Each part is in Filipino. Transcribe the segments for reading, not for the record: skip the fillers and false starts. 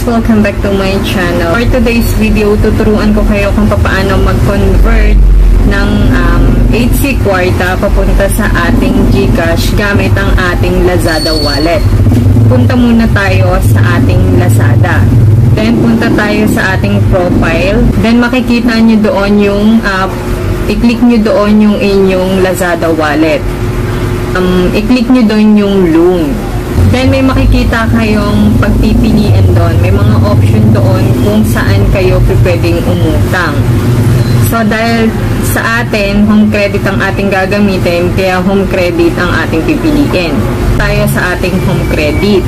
Welcome back to my channel. For today's video, tuturuan ko kayo kung paano mag-convert ng 8C kwarta papunta sa ating GCash gamit ang ating Lazada wallet. Punta muna tayo sa ating Lazada. Then, punta tayo sa ating profile. Then, makikita nyo doon yung i-click nyo doon yung inyong Lazada wallet. I-click nyo doon yung loan. Then, may makikita kayong pagpipilian doon. May mga option doon kung saan kayo pwedeng umutang. So, dahil sa atin, home credit ang ating gagamitin, kaya home credit ang ating pipiliin. Tayo sa ating home credit.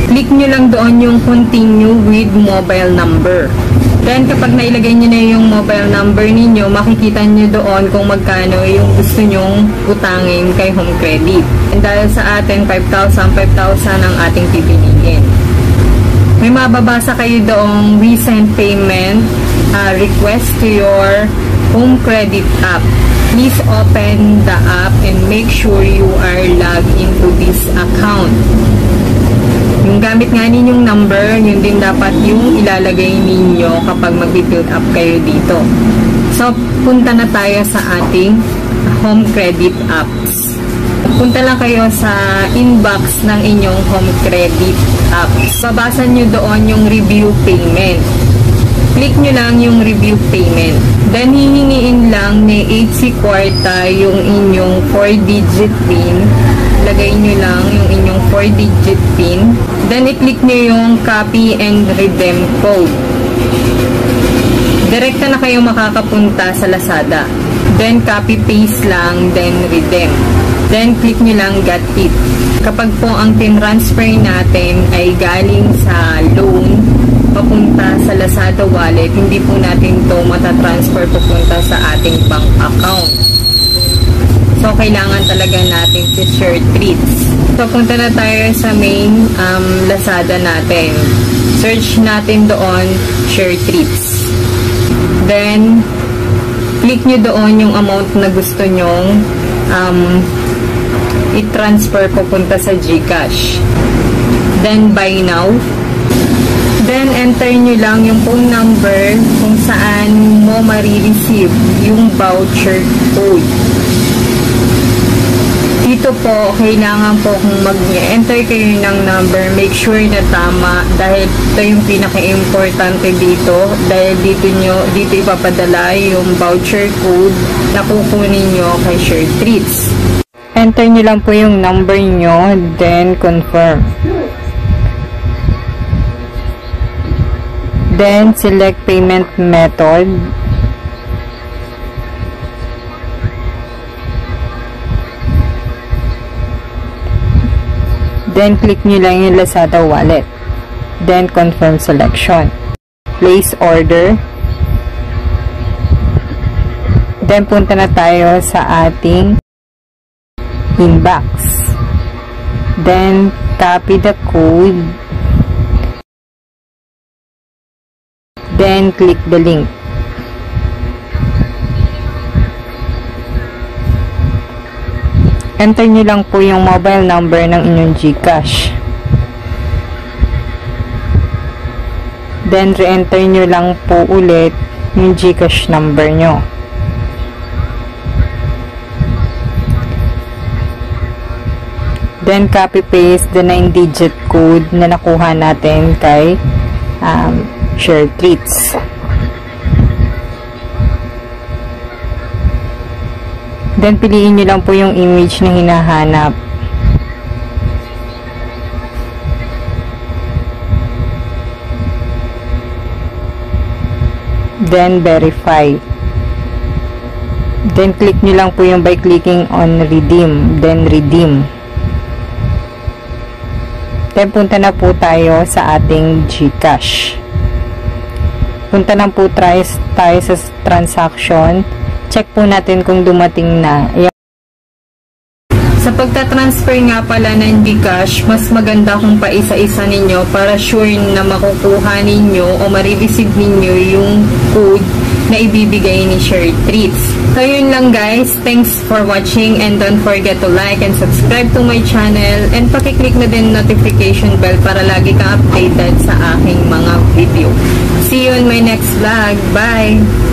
Click nyo lang doon yung continue with mobile number. Then, kapag nailagay nyo na yung mobile number ninyo, makikita nyo doon kung magkano yung gusto nyong utangin kay home credit. And dahil sa atin, 5,000 ang ating pipiliin. May mababasa kayo doong recent payment request to your home credit app. Please open the app and make sure you are logged into this account. Yung gamit nga ninyong number, yun din dapat yung ilalagay ninyo kapag mag-build up kayo dito. So, punta na tayo sa ating home credit apps. Punta lang kayo sa inbox ng inyong home credit apps. Babasa nyo doon yung review payment. Click nyo lang yung review payment. Then, hihingiin lang ni 8C kwarta yung inyong 4-digit PIN. Lagay nyo lang yung inyong 4-digit PIN. Then, i-click nyo yung copy and redeem code. Direkta na kayo makakapunta sa Lazada. Then, copy-paste lang, then redeem. Then, click nyo lang got it. Kapag po ang tin-transfer natin ay galing sa loan papunta sa Lazada wallet, hindi po natin to matatransfer papunta sa ating bank account. So, kailangan talaga natin si share treats. So, punta na tayo sa main Lazada natin. Search natin doon, share treats. Then, click nyo doon yung amount na gusto nyong i-transfer papunta sa GCash. Then, buy now. Then, enter nyo lang yung phone number kung saan mo marireceive yung voucher code. Dito po, kailangan po kung mag-enter kayo ng number, make sure na tama dahil ito yung pinaka-importante dito dahil dito ipapadala yung voucher code na kukunin nyo kay Share Treats. Enter nyo lang po yung number nyo, then confirm. Then, select payment method. Then, click nyo lang yung Lazada wallet. Then, confirm selection. Place order. Then, punta na tayo sa ating inbox. Then, copy the code. Then, click the link. Enter nyo lang po yung mobile number ng inyong GCash. Then, re-enter nyo lang po ulit yung GCash number nyo. Then, copy-paste the 9-digit code na nakuha natin kay Share Treats. Then, piliin nyo lang po yung image na hinahanap. Then, verify. Then, click nyo lang po yung by clicking on redeem. Then, redeem. Then, punta na po tayo sa ating GCash. Punta na po tayo sa transaction. Check po natin kung dumating na. Sa pagta-transfer nga pala ng GCash, mas maganda kung paisa-isa ninyo para sure na makukuha ninyo o marireceive ninyo yung code na ibibigay ni Share Treats. So yun lang guys, thanks for watching and don't forget to like and subscribe to my channel and pakiclick na din notification bell para lagi kang updated sa aking mga my next vlog. Bye!